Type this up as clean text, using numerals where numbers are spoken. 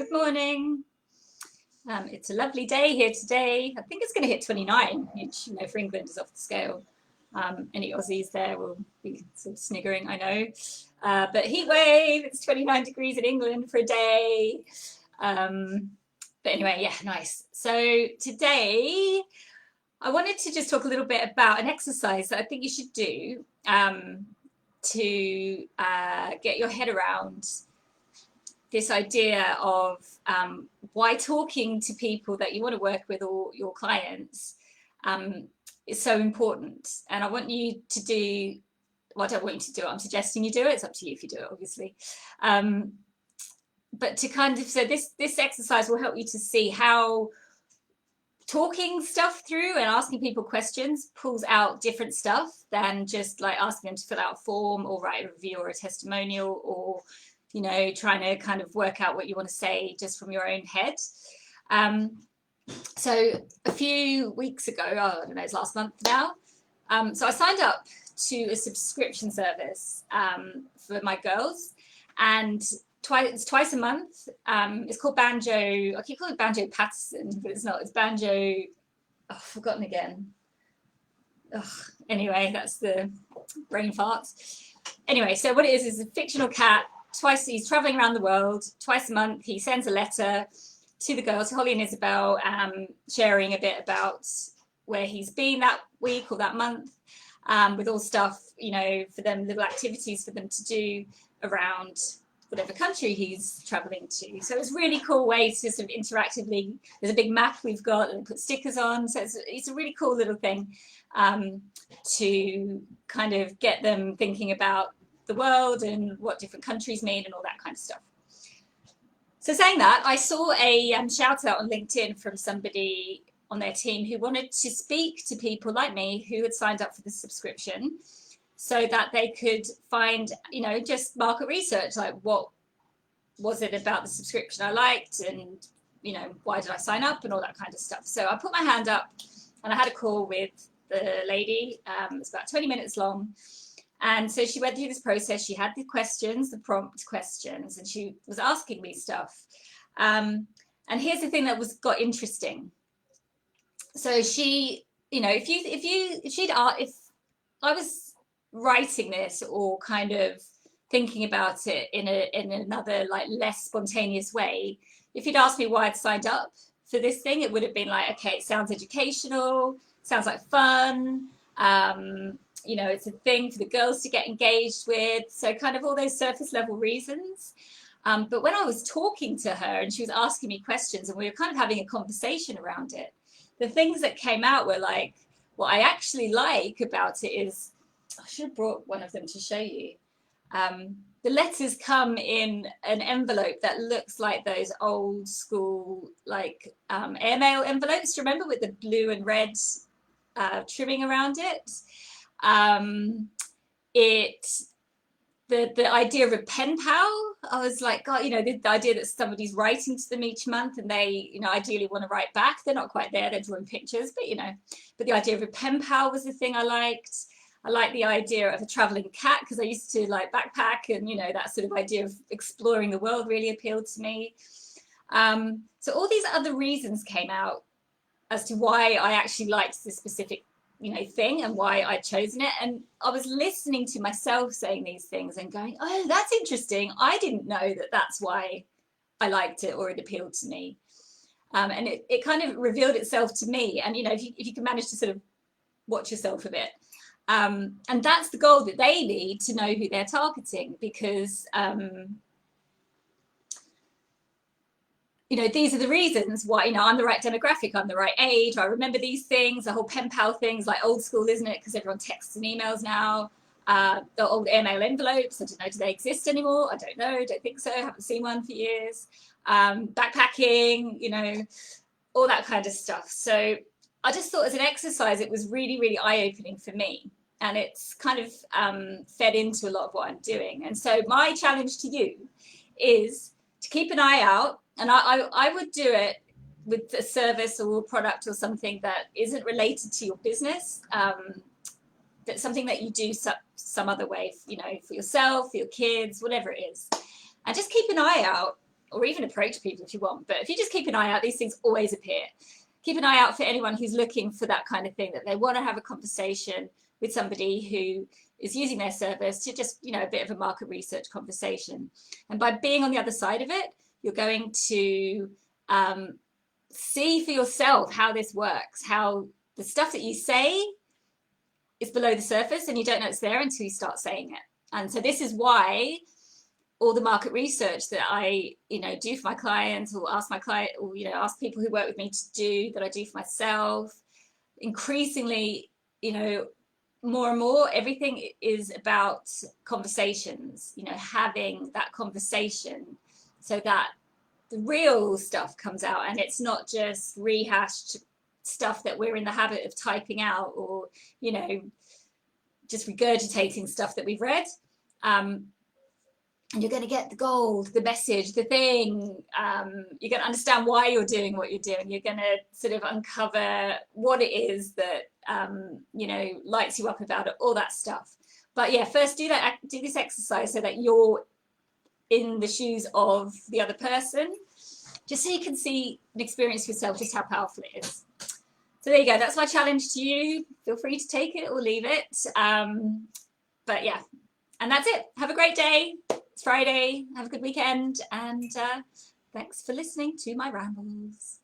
Good morning. It's a lovely day here today. I think it's going to hit 29, which, for England is off the scale. Any Aussies there will be sort of sniggering, I know. But heat wave, it's 29 degrees in England for a day. But anyway, yeah, nice. So today I wanted to just talk a little bit about an exercise that I think you should do to get your head around this idea of why talking to people that you want to work with or your clients is so important. And I want you to do, well, I don't want you to do it, I'm suggesting you do it. It's up to you if you do it, obviously. But to kind of, so this exercise will help you to see how talking stuff through and asking people questions pulls out different stuff than just like asking them to fill out a form or write a review or a testimonial or trying to kind of work out what you want to say just from your own head. So a few weeks ago, I don't know, it's last month now. So I signed up to a subscription service for my girls, and it's twice a month. It's called Banjo. I keep calling it Banjo Patterson, but it's not. It's Banjo. Oh, forgotten again. Anyway, that's the brain farts. Anyway, so what it is a fictional cat. He's traveling around the world. Twice a month, he sends a letter to the girls, Holly and Isabel, sharing a bit about where he's been that week or that month, with all stuff, for them, little activities for them to do around whatever country he's traveling to. So it's a really cool way to sort of interactively, there's a big map we've got and put stickers on. So it's a really cool little thing to kind of get them thinking about the world and what different countries mean and all that kind of stuff. So saying that, I saw a shout out on LinkedIn from somebody on their team who wanted to speak to people like me who had signed up for the subscription so that they could find, just market research, like what was it about the subscription I liked and, why did I sign up and all that kind of stuff. So I put my hand up and I had a call with the lady. It's about 20 minutes long. And so she went through this process. She had the questions, the prompt questions, and she was asking me stuff. And here's the thing that got interesting. So she, if I was writing this or kind of thinking about it in another like less spontaneous way, if you'd asked me why I'd signed up for this thing, it would have been like, okay, it sounds educational, sounds like fun. It's a thing for the girls to get engaged with. So kind of all those surface level reasons. But when I was talking to her and she was asking me questions and we were kind of having a conversation around it, the things that came out were like, what I actually like about it is, I should have brought one of them to show you. The letters come in an envelope that looks like those old school, like airmail envelopes. Do you remember, with the blue and red trimming around it? The idea of a pen pal, I was like, God, the idea that somebody's writing to them each month and they, ideally want to write back. They're not quite there, they're drawing pictures, but the idea of a pen pal was the thing I liked. I like the idea of a traveling cat because I used to like backpack and, that sort of idea of exploring the world really appealed to me. So all these other reasons came out as to why I actually liked this specific thing and why I'd chosen it. And I was listening to myself saying these things and going, oh, that's interesting. I didn't know that that's why I liked it or it appealed to me. And it kind of revealed itself to me. And, if you can manage to sort of watch yourself a bit. And that's the goal that they need to know who they're targeting, because these are the reasons why, I'm the right demographic, I'm the right age, I remember these things, the whole pen pal things, like old school, isn't it? Because everyone texts and emails now. The old airmail envelopes, I don't know, do they exist anymore? I don't know, don't think so, haven't seen one for years. Backpacking, all that kind of stuff. So I just thought as an exercise, it was really, really eye-opening for me. And it's kind of fed into a lot of what I'm doing. And so my challenge to you is to keep an eye out. And I would do it with a service or a product or something that isn't related to your business, that's something that you do some other way, for yourself, for your kids, whatever it is. And just keep an eye out or even approach people if you want. But if you just keep an eye out, these things always appear. Keep an eye out for anyone who's looking for that kind of thing, that they want to have a conversation with somebody who is using their service to just, you know, a bit of a market research conversation. And by being on the other side of it, you're going to see for yourself how this works, how the stuff that you say is below the surface and you don't know it's there until you start saying it. And so this is why all the market research that I, you know, do for my clients, or ask my client, or, you know, ask people who work with me to do, that I do for myself, increasingly, you know, more and more, everything is about conversations, you know, having that conversation so that the real stuff comes out, and it's not just rehashed stuff that we're in the habit of typing out, or, you know, just regurgitating stuff that we've read. And you're going to get the gold, the message, the thing. You're going to understand why you're doing what you're doing. You're going to sort of uncover what it is that, you know, lights you up about it, all that stuff. But yeah, first do this exercise so that you're in the shoes of the other person, just so you can see and experience yourself just how powerful it is. So there you go. That's my challenge to you. Feel free to take it or leave it. But yeah, and that's it. Have a great day. It's Friday. Have a good weekend. And thanks for listening to my rambles.